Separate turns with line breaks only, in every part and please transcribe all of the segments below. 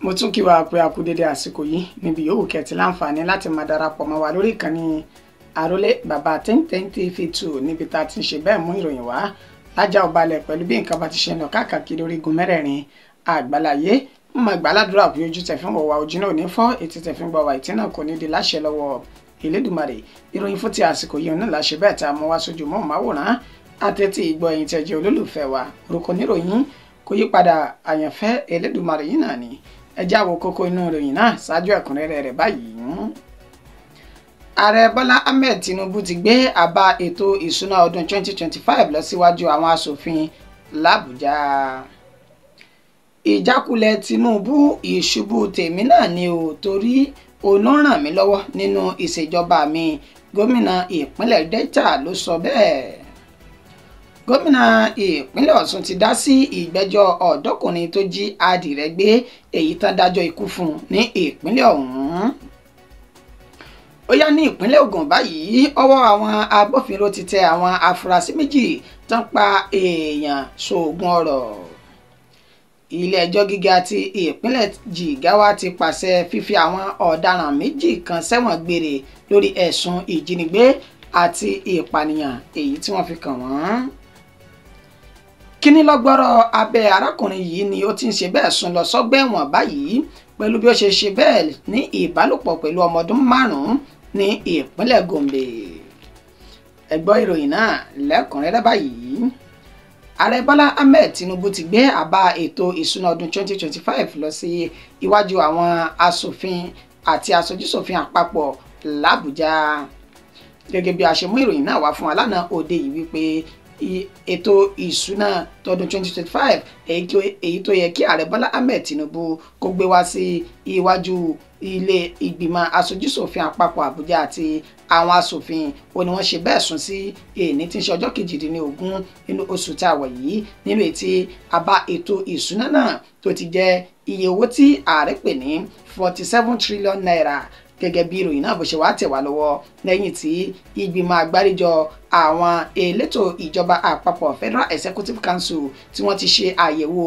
mo tún kí wa pé a kú dédé àsìkò yìí níbi yòówù kẹ́tì láǹfààní láti máa darapọ̀ mọ́ wa lórí ìkànnì àrólé bàbá 1010 TV2 níbi tá a ti ń ṣe bẹ́ẹ̀ mú ìròyìn wá lájà ọbalẹ̀ pẹ̀lú bí nǹkan bá ti ṣe ń lọ káàkiri orígun mẹ́rẹ̀ẹ̀rin àgbáláyé mo máa gbàládùra pé ojú tẹ̀ fún wa ojú náà ò ní fọ́ etí tẹ̀ fún wa ìtí náà kò ní di láṣẹ lọ́wọ́ Elédùmarè. Ìròyìn fún ti àsìkò yìí náà láṣẹ bẹ́ẹ̀ tá a mú wá sójú mọ́ máwòrán àtẹ́tí ìgbọ́ ẹ̀yin tẹ́ jẹ́ olólùfẹ́ wa orúkọ níròyìn kò yí padà àyànfẹ́ Elédùmarè yìí náà ni ẹ já wo kókó inú ìròyìn náà ṣáájú ẹ̀kúnrẹ́rẹ́ rẹ̀ báyìí. Ààrẹ Bọ́lá Ahmed Tinubu ti gbé àbá ètò ìṣúná ọdún 2025 lọ síwájú àwọn aṣòfin l'Àbújá. Ìjákulẹ̀ Tinubu ìṣubú tèmi náà ni ò torí òun ràn mí lọ́wọ́ nínú ìṣèjọba mi, gómìnà ìpínlẹ̀ Delta ló sọ bẹ́ẹ̀. Gómìnà ìpínlẹ̀ Ọ̀ṣun ti dá sí ìgbẹ́jọ́ ọ̀dọ́kùnrin tó jí adìrẹ gbé èyí tán dájọ́ ikú fún ní ìpínlẹ̀ ọ̀hún. Ó yá ní ìpínlẹ̀ Ògùn báyìí ọwọ́ àwọn agbófinró ti tẹ àwọn afurasí méjì tán pa èèyàn sóògùn ọ̀rọ̀. Ilé-ẹjọ́ gíga ti ìpínlẹ̀ Jigawa ti pàṣẹ fífi àwọn ọ̀daràn méjì kan sẹ́wọ̀n gbére lórí ẹ̀sùn ìjínigbé àti ìpànìyàn èyí tí wọ́n fi kàn wọ́n. Kíní lọ́gbọ́rọ̀ abẹ́ arákùnrin yìí ni ó ti ń ṣe bẹ́ẹ̀ sùn lọ sọ́gbà ẹ̀wọ̀n báyìí pẹ̀lú bí ó ṣe ṣe bẹ́ẹ̀ ní ìbálòpọ̀ pẹ̀lú ọmọ ọdún 5 ní ìpínlẹ̀ Gombe. Ẹ gbọ́ ìròyìn náà lẹ́kùnrẹ́rẹ́ báyìí. Ààrẹ Bọ́lá Ahmed Tinubu ti gbé àbá ètò ìṣúná ọdún 2025 lọ sí iwájú àwọn aṣòfin àti aṣojúṣòfin àpapọ̀ l'Àbújá. Gẹ́gẹ́ bí a ṣe mú ìròyìn náà wá fún wa lánàá òde yìí wípé ètò ìṣúná tọdún 2025 èyí tó yẹ kí Ààrẹ Bọ́lá Ahmed Tinubu kó gbé wá sí iwájú ilé ìgbìmọ̀ aṣojúṣòfin àpapọ̀ Àbújá àti àwọn aṣòfin ó ní wọ́n ṣe bẹ́ẹ̀ sún sí èní tí ń ṣe ọjọ́ 18 nínú oṣù tá a wọ̀ yìí nínú ètí àbá ètò ìṣúná náà tó ti jẹ́ iye owó tí ààrẹ pè ní 47 trillion naira. Gẹ́gẹ́ bí ìròyìn náà bó ṣe wá tẹ̀ wá lọ́wọ́ lẹ́yìn tí ìgbìmọ̀ àgbáríjọ àwọn elétò ìjọba àpapọ̀ Federal Executive Council tí wọ́n ti ṣe àyẹ̀wò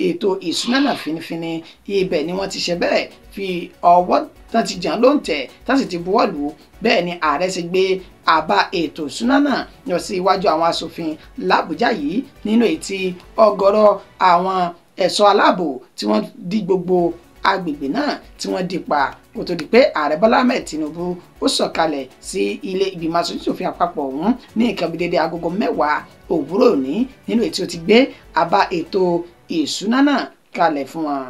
ètò ìṣúná náà finifini ibẹ̀ ni wọ́n ti ṣe bẹ́ẹ̀ fi ọwọ́ tán ti jàn ló ń tẹ̀ tán sì ti buwọ́ lù ú. Bẹ́ẹ̀ ni ààrẹ ti gbé àbá ètò ìṣúná náà lọ sí iwájú àwọn aṣòfin l'Àbújá yìí nínú ètí ọ̀gọ̀rọ̀ àwọn ẹ̀ṣọ́ aláàbò tí wọ́n di gbogbo agbègbè náà tí wọ́n dì pa kó tó di pé Ààrẹ Bọ́lá Ahmed Tinubu ó sọ̀kalẹ̀ sí ilé ìgbìmọ̀ aṣòfin àpapọ̀ ọ̀hún ní nǹkan bí dédé agogo 10 òwúrọ̀ òní nínú ètí ó ti gbé àbá ètò ìṣúná náà kalẹ̀ fún wọn.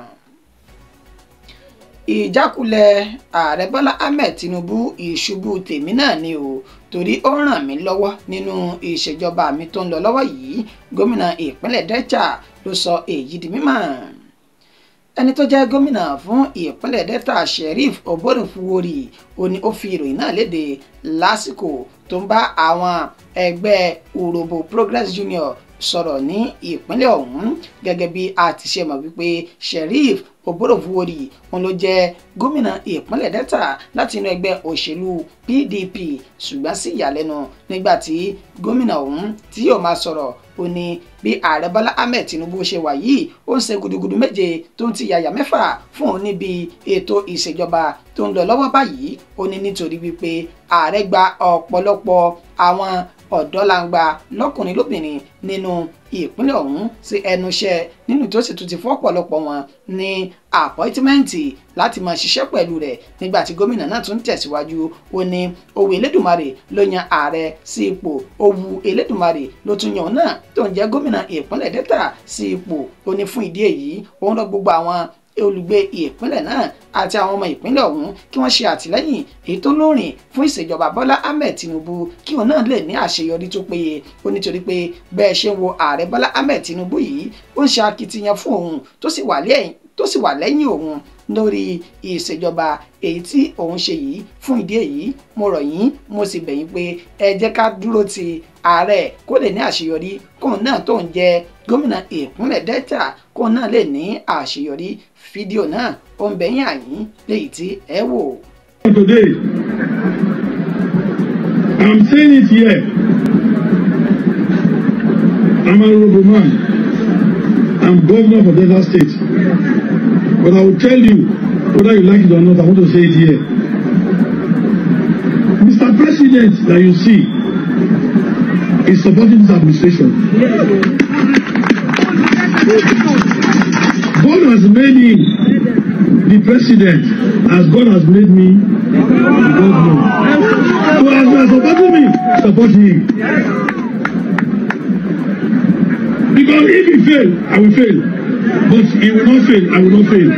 Ìjákulẹ̀ Ààrẹ Bọ́lá Ahmed Tinubu ìṣubú tèmi náà ni ò torí ó ràn mí lọ́wọ́ nínú ìṣèjọba mi tó ń lọ lọ́wọ́ yìí, gómìnà ìpínlẹ̀ Delta ló sọ èyí di mímọ̀. Ẹni tó jẹ́ gómìnà fún ìpínlẹ̀ Delta Sheriff Oborevwori ó ní ó fi ìròyìn náà léde lásìkò tó ń bá àwọn ẹgbẹ́ Urhobo Progress Junior sọ̀rọ̀ ní ìpínlẹ̀ ọ̀hún. Gẹ́gẹ́ bí a ti ṣe mọ̀ wípé Sheriff Oborevwori òun ló jẹ́ gómìnà ìpínlẹ̀ Delta láti inú ẹgbẹ́ òṣèlú PDP ṣùgbọ́n sí ìyàlẹ́nu nígbà tí gómìnà ọ̀hún tí yóò máa sọ̀rọ̀ ó ní bí Ààrẹ Bọ́lá Ahmed Tinubu ṣe wà yìí ó ń ṣe gudugudu méje tó ń ti yàyà mẹ́fà fún òun níbi ètò ìṣèjọba tó ń lọ lọ́wọ́ báyìí. Ó ní nítorí wípé ààrẹ gba ọ̀pọ̀lọpọ̀ àwọn ọ̀dọ́langba lọ́kùnrin lóbìnrin nínú ìpínlẹ̀ ọ̀hún sí ẹnu iṣẹ́ nínú tó sì tún ti fún ọ̀pọ̀lọpọ̀ wọn ní àpọ́ìtímẹ́ǹtì láti máa ṣiṣẹ́ pẹ̀lú rẹ̀. Nígbà tí gómìnà náà tún tẹ̀síwájú ó ní òwú Elédùmarè ló yan ààrẹ sí ipò, òwú Elédùmarè ló tún yan náà tó ń jẹ́ gómìnà ìpínlẹ̀ Delta sí ipò. Ó ní fún ìdí èyí òun lọ gbogbo àwọn olùgbé ìpínlẹ̀ náà àti àwọn ọmọ ìpínlẹ̀ ọ̀hún kí wọ́n ṣe àtìlẹ́yìn èyí tó lóòrìn fún ìṣèjọba Bọ́lá Ahmed Tinubu kí òun náà lè ní àṣeyọrí tó péye. Ó nítorí pé bẹ́ẹ̀ ṣe ń wo Ààrẹ Bọ́lá Ahmed Tinubu yìí ó ń ṣe akitiyan fún òun tó sì wà lẹ́yìn òun lórí ìṣèjọba èyí tí òun ṣe yìí. Fún ìdí èyí mo rọ̀ yín mo sì bẹ̀ yín pé ẹ jẹ́ ká dúró ti ààrẹ kó lè ní àṣeyọrí kóun náà tó ń jẹ́ gómìnà ìpínlẹ̀ Delta kóun náà lè ní àṣeyọrí. Fídíò náà ó ń bẹ̀yìn àyín léyìí tí ẹ wò.
Today, I'm saying it here. I'm a Urhobo man. I'm governor of Delta State. But I will tell you, whether you like it or not, I want to say it here. Mr. President that you see is supporting this administration. God has made him the president as God has made me the governor. So as you are supporting me, support him. Because if he fail, I will fail. But he will not fail, I will not fail.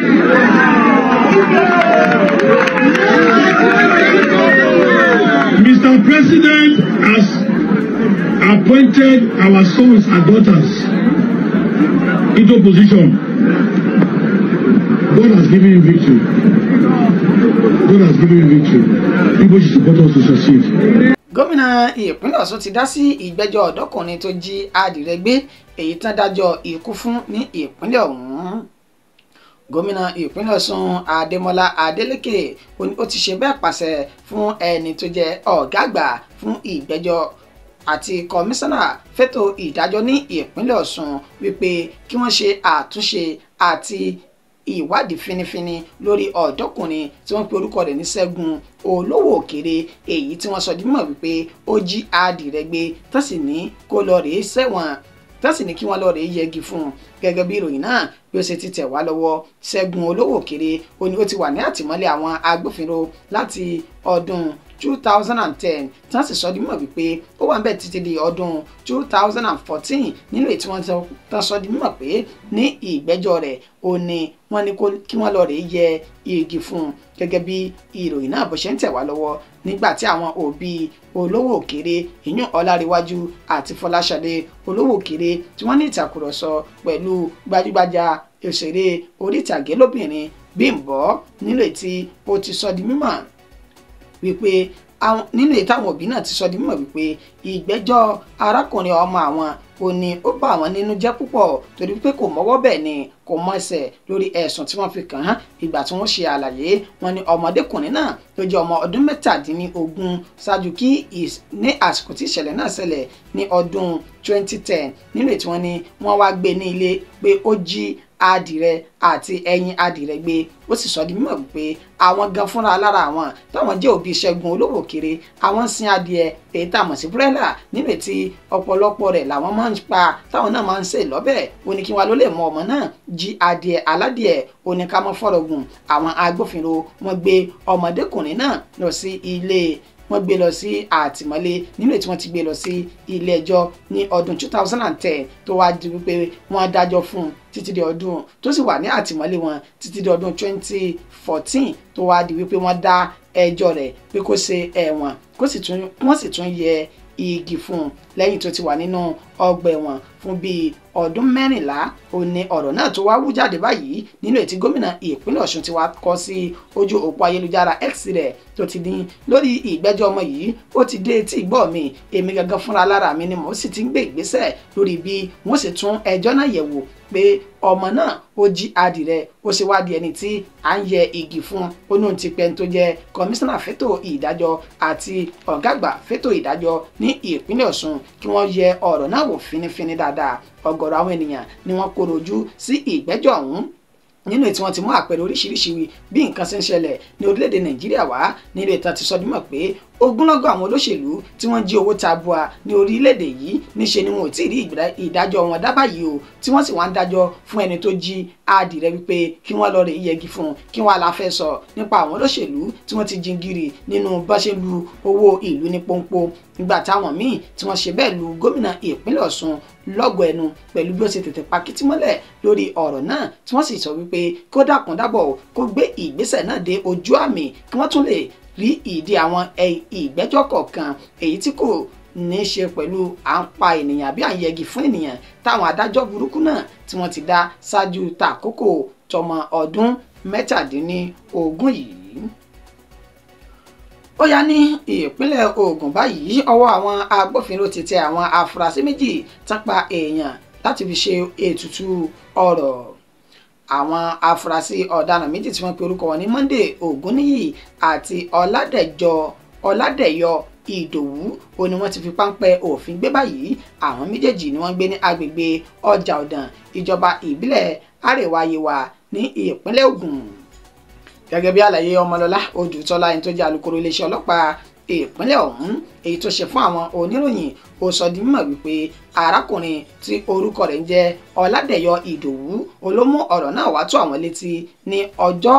Mr. President has appointed our sons and daughters into position. God has given him victory. God has given him victory. People should support us to succeed.
Gómìnà ìpínlẹ̀ Ọ̀ṣun ti dá sí ìgbẹ́jọ́ ọ̀dọ́kùnrin tó jí adìrẹ gbé èyí tán dájọ́ ikú fún ní ìpínlẹ̀ ọ̀hún. Gómìnà ìpínlẹ̀ Ọ̀ṣun Adémọ́lá Adélékè ó ti ṣe bẹ́ẹ̀ pàṣẹ fún ẹni tó jẹ́ ọ̀gá àgbà fún ìgbẹ́jọ́ àti kọmíṣánná fẹ́tò ìdájọ́ ní ìpínlẹ̀ Ọ̀ṣun wípé kí wọ́n ṣe àtúnṣe àti ìwádìí finifini lórí ọ̀dọ́kùnrin tí wọ́n pe orúkọ rẹ̀ ní Ṣẹ́gun Olówó Òkèrè èyí tí wọ́n sọ di mímọ̀ wípé ó jí adìrẹ gbé tó sì ní kó lọ rèé sẹ́wọ̀n tó sì ní kí wọ́n lọ rèé yẹgi fún un gẹ́gẹ́ bí ìròyìn náà bí ó ṣe ti tẹ̀ wá lọ́wọ́. Ṣẹ́gun Olówó Òkèrè ó ti wà ní àtìmọ́lé àwọn agbófinró láti ọdún 2010 tí wọ́n sì sọ di mímọ̀ wípé ó wà níbẹ̀ títí di ọdún 2014 nínú èyí tí wọ́n tán sọ di mímọ̀ pé ní ìgbẹ́jọ́ rẹ̀ ó ní wọ́n ní kí wọ́n lọ rèé yẹ igi fún un gẹ́gẹ́ bí ìròyìn náà bó ṣe ń tẹ̀ wá lọ́wọ́ nígbà tí àwọn òbí Olówó Òkèrè ìyún Ọláríwájú àti Fọláṣadé Olówó Òkèrè tí wọ́n ní ìtàkùrọ̀sọ pẹ̀lú gbajúgbajà òṣèré orí ìtàgé lóbìnrin Bímbọ́ nílò tí ó ti sọ di mímọ̀ wípé nínú èyí táwọn òbí náà ti sọ di mímọ̀ wípé ìgbẹ́jọ́ arákùnrin ọmọ àwọn ó ní ó bà wọ́n nínú jẹ́ púpọ̀ torí pé kò mọ́wọ́ bẹ́ẹ̀ ni kò mọ ẹsẹ̀ lórí ẹ̀sùn tí wọ́n fi kàn án ìgbà tí wọ́n ṣe àlàyé wọn ni ọmọdékùnrin náà tó jẹ́ ọmọ ọdún 17 ṣáájú kí ní àsìkò tí ìṣẹ̀lẹ̀ náà ṣẹlẹ̀ ní ọdún 2010 nínú èyí tí wọ́n ní wọ́n wá gbé ní ilé pé ó jí adìrẹ àti ẹyin adìrẹ gbé ó sì sọ di mímọ̀ wípé àwọn gan fúnra lára àwọn táwọn jẹ́ òbí Ṣẹ́gun Olówó Òkèrè àwọn ń sin adìẹ èyí tá a mọ̀ sí búrẹ́là nínú ètí ọ̀pọ̀lọpọ̀ rẹ̀ làwọn máa ń pa táwọn náà máa ń sè lọ́bẹ̀ ó ní kí wá ló lè mọ ọmọ náà jí adìẹ aládìẹ ó ní ká mọ́ fọ́rọ̀gùn àwọn agbófinró wọ́n gbé ọmọdékùnrin náà lọ sí ilé wọ́n gbé lọ sí àtìmọ́lé nínú èyí tí wọ́n ti gbé lọ sí ilé ẹjọ́ ní ọdún 2010 tó wá di wípé wọ́n dájọ́ fún un títí di ọdún tó sì wà ní àtìmọ́lé wọn títí di ọdún 2014 tó wá di wípé wọ́n dá ẹjọ́ rẹ̀ pé kó ṣe ẹ̀wọ̀n wọ́n sì tún yẹ igi fún un lẹ́yìn tó ti wà nínú ọgbà ẹ̀wọ̀n fún bíi ọdún 14 ó ní ọ̀rọ̀ náà tó wá wú jáde báyìí nínú ètí gómìnà ìpínlẹ̀ Ọ̀ṣun ti wá kọ sí ojú òpó ayélujára X rẹ̀ tó ti ní lórí ìgbẹ́jọ́ ọmọ yìí ó ti dé etí ìgbọ́ mi èmi gangan fúnra lára mi ni mo sì ti ń gbé ìgbésẹ̀ lórí bí wọ́n sì tún ẹjọ́ náà yẹ̀ wò pé ọmọ náà ó jí adìrẹ ó ṣe wá di ẹni tí à ń yẹ igi fún onóhun ti pẹ́ tó jẹ́ kọmíṣánná fétò ìdájọ́ àti ọ̀gá àgbà fétò ìdájọ́ ní ìpínlẹ̀ Ọ̀ṣun kí wọ́n yẹ ọ̀rọ̀ náà wò finifini dáadáa ọ̀gọ̀rọ̀ àwọn ènìyàn ni wọ́n kóró ojú sí ìgbẹ́jọ́ ọ̀hún nínú ètí wọn ti mú àpẹẹrẹ oríṣiríṣi bí nǹkan ṣe ń ṣẹlẹ̀ ní orílẹ̀-èdè Nàìjíríà wá nínú ìtàn ti sọ dímọ̀ pé ogunlọ́gọ̀ àwọn olóṣèlú tí wọ́n jí owó tabua ní orílẹ̀-èdè yìí níṣe ni wọn ò tí ì rí ìdájọ́ wọn dá báyìí o tí wọ́n sì wá ń dájọ́ fún ẹni tó jí adìrẹ wípé kí wọ́n lọ rè yẹgi fún un kí wọ́n la fẹ́ sọ nípa àwọn olóṣèlú tí wọ́n ti jingiri nínú bá ṣe lu owó ìlú ní pọ́npọ́ nígbà táwọn míì tí wọ́n ṣe bẹ́ẹ̀ lu gómìnà ìpínlẹ̀ Ọ̀ṣun lọ́gọ̀ ẹnu pẹ̀lú bí ó ṣe tètè pa kìtì mọ́lẹ̀ lórí ọ̀rọ̀ náà tí wọ́n sì sọ wípé kó dákun dábọ̀ kó gbé ìgbésẹ̀ náà dé ojú àmì kí wọ́n tún lè rí ìdí àwọn ìgbẹ́jọ́ kọ̀ọ̀kan èyí tí kò ní í ṣe pẹ̀lú à ń pa ènìyàn àbí à ń yẹgi fún ènìyàn táwọn adájọ́ burúkú náà tí wọ́n ti dá ṣáájú tàkókò tọmọ ọdún 17 yìí. ó yá ní ìpínlẹ̀ Ògùn báyìí ọwọ́ àwọn agbófinró ti tẹ àwọn afurasí méjì tán pa èèyàn láti fi ṣe ètùtù ọrọ̀. àwọn afurasí ọ̀daràn méjì tí wọ́n pe orúkọ wọn ní Monday Ògúnníyì àti Ọládẹ̀yọ Ìdòwú ó ní wọ́n ti fi páńpẹ́ òfin gbé báyìí àwọn méjèèjì ni wọ́n gbé ní agbègbè Ọjà Ọ̀dàn ìjọba ìbílẹ̀ Àrèwá Yewa ní ìpínlẹ̀ Ògùn. Gẹ́gẹ́ bí àlàyé Ọmọlọ́lá Odùtọ́lá ẹni tó jẹ́ alukoro iléeṣẹ́ ọlọ́pàá ìpínlẹ̀ ọ̀hún èyí tó ṣe fún àwọn oníròyìn ó sọ di mímọ̀ wípé arákùnrin tí orúkọ rẹ̀ ń jẹ́ Ọládẹ̀yọ Ìdòwú olómú ọ̀rọ̀ náà wá tó àwọn létí ní ọjọ́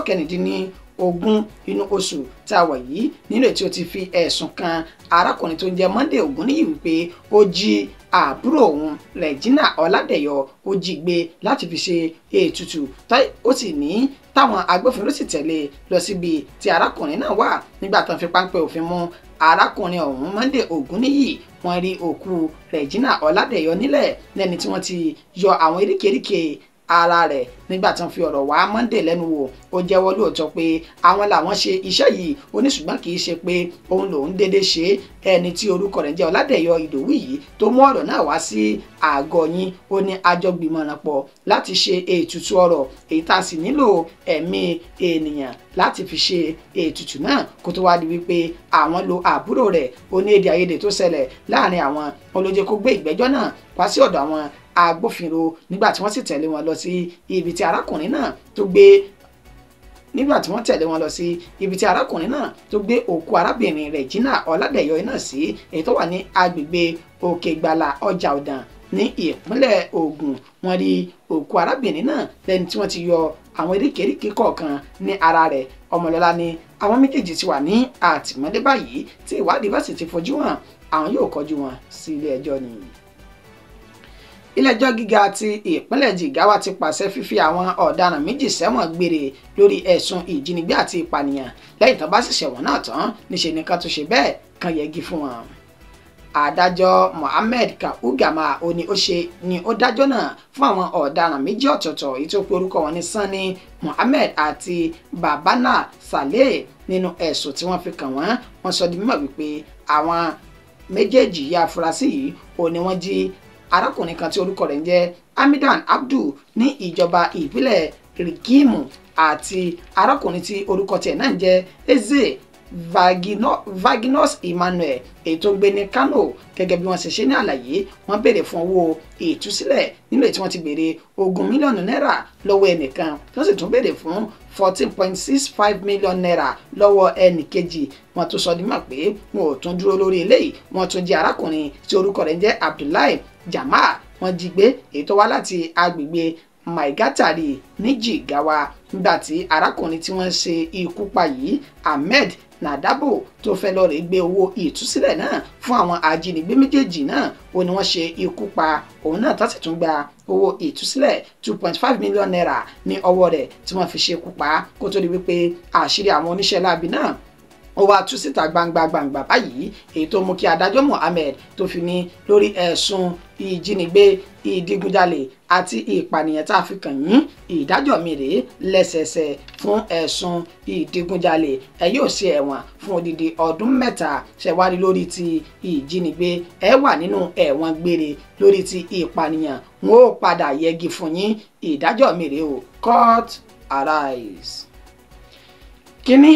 kẹrìndínlógún inú oṣù tá a wà yìí nílò tí ó ti fi ẹ̀sùn kan arákùnrin tó ń jẹ́ Monday Ògúnníyì wípé ó jí àbúrò òun Regina Ọládẹ̀yọ ó jí gbé láti fi ṣe ètùtù ó sì ní táwọn agbófinró sì tẹ̀lé lọ síbi tí arákùnrin náà wà nígbà tó ń fi páńpẹ́ òfin mú arákùnrin ọ̀hún Monday Ògúnníyì wọ́n rí òkú Regina Ọládẹ̀yọ nílẹ̀ lẹ́ni tí wọ́n ti yọ àwọn eríkèéríkèé ara rẹ̀ nígbà tí wọ́n fi ọ̀rọ̀ wá Monday lẹ́nu wò ó jẹ́wọ́ lóòótọ́ pé àwọn làwọn ṣe iṣẹ́ yìí ó ní ṣùgbọ́n kì í ṣe pé òun lòún dédé ṣe ẹni tí orúkọ rẹ̀ jẹ́ Ọládẹ̀yọ Ìdòwú yìí tó mú ọ̀rọ̀ náà wá sí àgọ́ yín ó ní àjọgbìmọ̀ràn pọ̀ láti ṣe ètùtù ọ̀rọ̀ èyí tá a sì nílò ẹ̀mí ènìyàn láti fi ṣe ètùtù náà kó tó wá di wípé àwọn lo àbúrò rẹ̀ ó ní èdè àìyedè tó ṣẹlẹ̀ láàrin àwọn olóje kó gbé ìgbẹ́jọ́ náà wá sí ọ̀dọ̀ àwọn agbófinró nígbà tí wọ́n sì tẹ̀lé wọn lọ sí ibi tí arákùnrin náà tó gbé òkú arábìnrin Regina Ọládẹ̀yọ náà sí èyí tó wà ní agbègbè Òkègbàlà Ọjà Ọ̀dàn ní ìpínlẹ̀ Ògùn. Wọ́n rí òkú arábìnrin náà lẹ́ni tí wọ́n ti yọ àwọn eríkèéríkèé kọ̀ọ̀kan ní ara rẹ̀. Ọmọlọ́lá ní àwọn méjèèjì ti wà ní àtìmọ́lé báyìí tí ìwádìí bá sì ti fojú hàn àwọn yóò kọjú wọn sí ilé ẹjọ́ ni. Ilé-ẹjọ́ gíga ti ìpínlẹ̀ Jigawa ti pàṣẹ fífi àwọn ọ̀daràn méjì sẹ́wọ̀n gbére lórí ẹ̀sùn ìjínigbé àti ìpànìyàn lẹ́yìn tán bá sì ṣẹ̀wọ̀n náà tán níṣe ni ká tó ṣe bẹ́ẹ̀ kan yẹgi fún wọn. Adájọ́ Mohammed Kaugama ni ó dájọ́ náà fún àwọn ọ̀daràn méjì ọ̀tọ̀ọ̀tọ̀ èyí tó pe orúkọ wọn ní Sani Mohammed àti Babana Saleh nínú ẹ̀sùn tí wọ́n fi kàn wọ́n. Wọ́n sọ di mímọ̀ wípé àwọn méjèèjì yìí afurasí yìí ni wọ́n jí arákùnrin kan tí orúkọ rẹ̀ ń jẹ́ Hamidan Abdul ní ìjọba ìbílẹ̀ Rigimu àti arákùnrin tí orúkọ tiẹ̀ náà ń jẹ́ Eze Vaginos Emmanuel èyí tó gbé ní Kano. Gẹ́gẹ́ bí wọ́n ṣe ṣe ní àlàyé wọ́n béèrè fún owó ìtúsílẹ̀ nínú èyí tí wọ́n ti béèrè 20 mílíọ̀nù náírà lọ́wọ́ ẹnìkan tí wọ́n sì tún béèrè fún 14.65 mílíọ̀nù náírà lọ́wọ́ ẹnìkejì. Wọ́n tún sọ di mọ̀ pé wọn ò tún dúró lórí eléyìí wọ́n tún jí arákùnrin tí orúkọ rẹ̀ ń jẹ́ Abdullahi Jamal wọ́n jí gbé èyí tó wá láti agbègbè Maigatari ní Jigawa nígbà tí arákùnrin tí wọ́n ṣe ikú pa yìí Ahmed Nadabo tó fẹ́ lọ rè gbé owó ìtúsílẹ̀ náà fún àwọn ajínigbé méjèèjì náà ni wọ́n ṣe ikú pa òun náà tó sì tún gba owó ìtúsílẹ̀ 2.5 mílíọ̀nù náírà ní ọwọ́ rẹ̀ tí wọ́n fi ṣe ikú pa kó tó di wípé àṣírí àwọn oníṣẹ́ láabi náà ó wá tú síta gbangba báyìí èyí tó mú kí adájọ́ Mohammed tó fi ní lórí ẹ̀sùn ìjínigbé ìdigunjalè àti ìpànìyàn tá a fi kàn yín ìdájọ́ mi rèé lẹ́sẹẹsẹ fún ẹ̀sùn ìdigunjalè ẹ yóò ṣe ẹ̀wọ̀n fún odidi ọdún 3 ṣẹ̀wárí lórí ti ìjínigbé ẹ wà nínú ẹ̀wọ̀n gbére lórí ti ìpànìyàn wọn ó padà yẹgi fún yín ìdájọ́ mi rèé o court arise. Kíní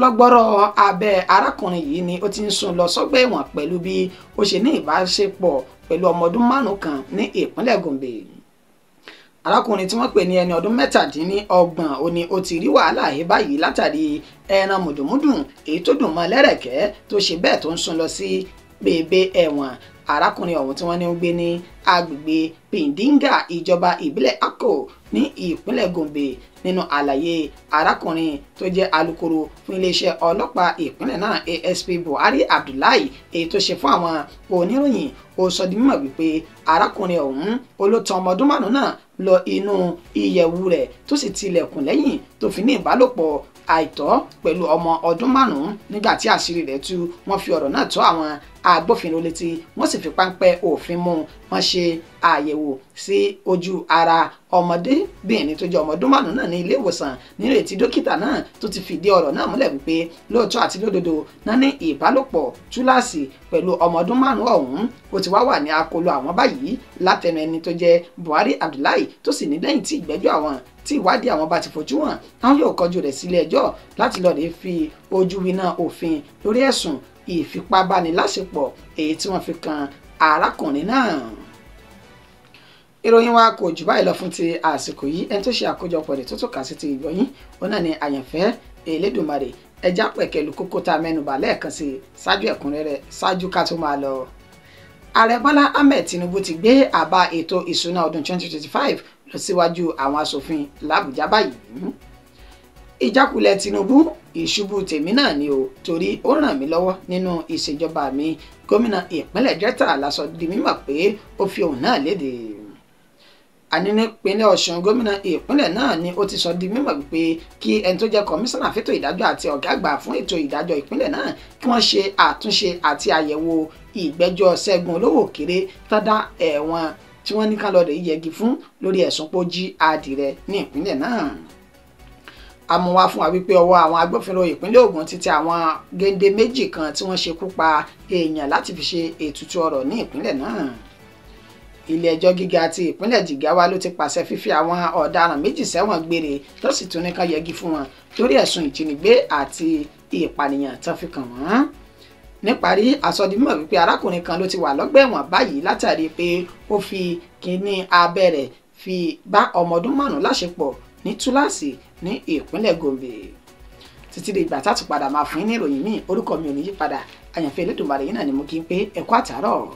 lọ́gbọ́rọ̀ abẹ́ arákùnrin yìí ni ó ti ń sún lọ sọ́gbà ẹ̀wọ̀n pẹ̀lú bí ó ṣe ní ìbáṣepọ̀ pẹ̀lú ọmọ ọdún 5 kan ní ìpínlẹ̀ Gombe. Arákùnrin tí wọ́n pè ní ẹni ọdún 27 ni ó ti rí wàhálà yìí báyìí látàrí ẹran mùdùmùdùn èyí tó dùn mọ́ lẹ́rẹ̀kẹ́ tó ṣe bẹ́ẹ̀ tó ń sún lọ sí bèbè ẹ̀wọ̀n. Arákùnrin ọ̀hún tí wọ́n ní ń gbé ní agbègbè Pindinga ìjọba ìbílẹ̀ Akko ní ìpínlẹ̀ Gombe. Nínú àlàyé arákùnrin tó jẹ́ alukoro fún iléeṣẹ́ ọlọ́pàá ìpínlẹ̀ náà ASP Buhari Abdullahi èyí tó ṣe fún àwọn oníròyìn ó sọ di mímọ̀ wípé arákùnrin ọ̀hún olótan ọmọ ọdún 5 náà lọ inú ìyẹ̀wù rẹ̀ tó sì tilẹ̀kùn lẹ́yìn tó fi ní ìbálòpọ̀ àìtọ́ pẹ̀lú ọmọ ọdún 5 nígbà tí àṣírí rẹ̀ tú wọ́n fi ọ̀rọ̀ náà tó àwọn agbófinró létí wọ́n sì fi páńpẹ́ òfin mú wọ́n ṣe àyẹ̀wò sí ojú ara ọmọdébìnrin tó jẹ́ ọmọ ọdún 5 náà ní ilé ìwòsàn nírètí dókítà náà tó ti fìdí ọ̀rọ̀ náà múlẹ̀ wípé lóòótọ́ àti lódodo náà ní ìbálòpọ̀ túláàsì pẹ̀lú ọmọ ọdún 5 ọ̀hún ó ti wá wà ní akóló àwọn báyìí látẹnu ẹni tó jẹ́ Buhari Abdullahi tó sì ní lẹ́yìn tí ìgbẹ́jọ́ àwọn tí ìwádìí àwọn bá ti fojú hàn táwọn yóò kọjú rẹ̀ sílé ẹjọ́ láti lọ́ọ́ lè fi ojú winá òfin lórí ẹ̀sùn ìfipábániláṣepọ̀ èyí tí wọ́n fi kan arákùnrin náà. ìròyìn wa kò jù báyìí lọ fún ti àsìkò yìí. Ẹni tó ṣe àkójọpọ̀ rẹ̀ tó tó kà sí ti ìgbọ̀yìn òun náà ni Àyànfẹ́ Elédùmarè. Ẹja pẹ̀kẹ́lu kókó tá a mẹ́nubà lẹ́ẹ̀kan sí ṣáájú ẹ̀kúnrẹ́rẹ́ ṣáájú ká tó máa lọ. Ààrẹ Bọ́lá Ahmed Tinubu ti gbé àbá ètò ìṣúná ọdún 2025 lọ síwájú àwọn aṣòfin l'Àbújá báyìí. Ìjákulẹ̀ Tinubu ìṣubú tèmi náà ni o torí ó ràn mí lọ́wọ́ nínú ìṣèjọba mi. Gómìnà ìpínlẹ̀ Delta la sọ di mímọ̀ pé ó fi ohùn náà léde. Àní nípínlẹ̀ Ọ̀ṣun gómìnà ìpínlẹ̀ náà ni ó ti sọ di mímọ̀ wípé kí ẹni tó jẹ́ kọmíṣánná fẹ́tò ìdájọ́ àti ọ̀gá àgbà fún ètò ìdájọ́ ìpínlẹ̀ náà kí wọ́n ṣe àtúnṣe àti àyẹ̀wò ìgbẹ́jọ́ Ṣẹ́gun Olówókéré tọ́dá ẹ̀wọ̀n tí wọ́n ní ká lọ́ọ́ rẹ̀ yẹgi fún lórí ẹ̀sùn pé ó jí adìrẹ ní ìpínlẹ̀ náà. Àmúwá fún wa wípé ọwọ́ àwọn agbófinró ìpínlẹ̀ Ògùn ti tẹ àwọn géńdé méjì kan tí wọ́n ṣekú pa èèyàn láti fi ṣe ètùtù ọrọ̀ ní ìpínlẹ̀ náà. Ilé ẹjọ́ gíga ti ìpínlẹ̀ Jigawa ló ti pàṣẹ fífi àwọn ọ̀daràn méjì sẹ́wọ̀n gbére tó sì tún ní ká yẹgi fún wọn lórí ẹ̀sùn ìjínigbé àti ìpànìyàn tó fi kàn wọ́n. Níparí àsọdímọ̀ wípé arákùnrin kan ló ti wà lọ́gbà ẹ̀wọ̀n báyìí látàrí pé ó fi kínní abẹ́ rẹ̀ fi bá ọmọ ọdún 5 láṣepọ̀ ní túláàsì ní ìpínlẹ̀ Gombe. Títí di ìgbà tá a tún padà máa fún yín ní ìròyìn míì, orúkọ mi ò ní yí padà. Àyànfẹ́ Elédùmarè yìí náà ni mo kí n pé ẹ kú àtàárọ̀.